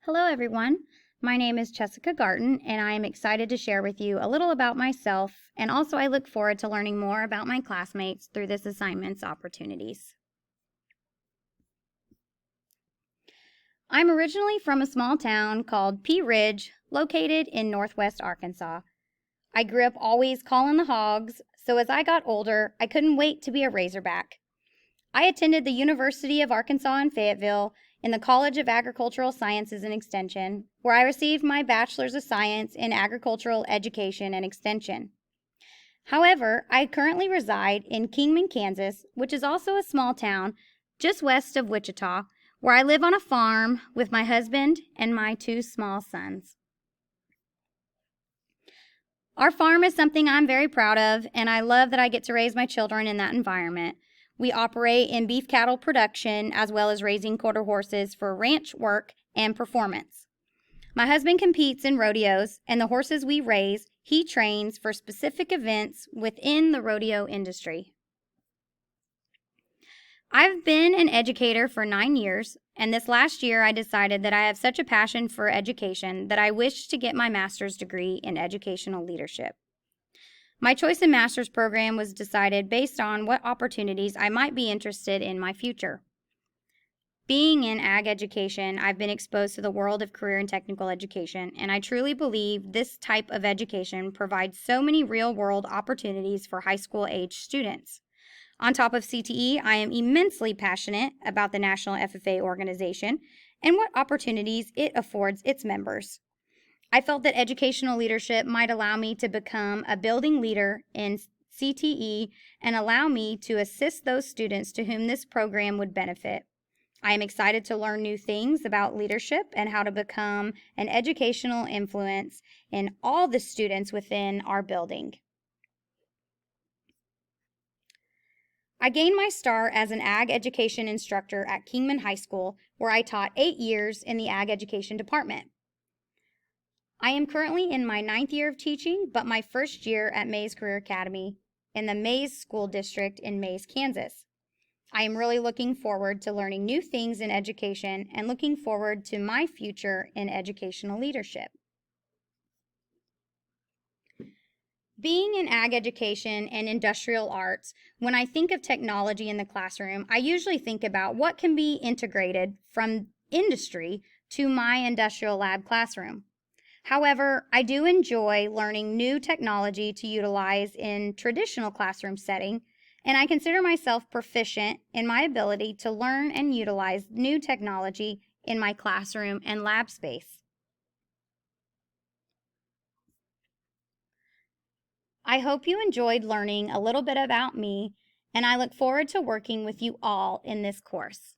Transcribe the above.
Hello, everyone. My name is Jessica Garten, and I am excited to share with you a little about myself, and also I look forward to learning more about my classmates through this assignment's opportunities. I'm originally from a small town called Pea Ridge, located in northwest Arkansas. I grew up always calling the hogs, so as I got older, I couldn't wait to be a Razorback. I attended the University of Arkansas in Fayetteville in the College of Agricultural Sciences and Extension, where I received my Bachelor's of Science in Agricultural Education and Extension. However, I currently reside in Kingman, Kansas, which is also a small town just west of Wichita, where I live on a farm with my husband and my two small sons. Our farm is something I'm very proud of, and I love that I get to raise my children in that environment. We operate in beef cattle production as well as raising quarter horses for ranch work and performance. My husband competes in rodeos, and the horses we raise, he trains for specific events within the rodeo industry. I've been an educator for 9 years, and this last year I decided that I have such a passion for education that I wish to get my master's degree in educational leadership. My choice in master's program was decided based on what opportunities I might be interested in my future. Being in ag education, I've been exposed to the world of career and technical education, and I truly believe this type of education provides so many real-world opportunities for high school-age students. On top of CTE, I am immensely passionate about the National FFA organization and what opportunities it affords its members. I felt that educational leadership might allow me to become a building leader in CTE and allow me to assist those students to whom this program would benefit. I am excited to learn new things about leadership and how to become an educational influence in all the students within our building. I gained my start as an ag education instructor at Kingman High School, where I taught 8 years in the ag education department. I am currently in my 9th year of teaching, but my first year at Mays Career Academy in the Mays School District in Mays, Kansas. I am really looking forward to learning new things in education and looking forward to my future in educational leadership. Being in ag education and industrial arts, when I think of technology in the classroom, I usually think about what can be integrated from industry to my industrial lab classroom. However, I do enjoy learning new technology to utilize in traditional classroom setting, and I consider myself proficient in my ability to learn and utilize new technology in my classroom and lab space. I hope you enjoyed learning a little bit about me, and I look forward to working with you all in this course.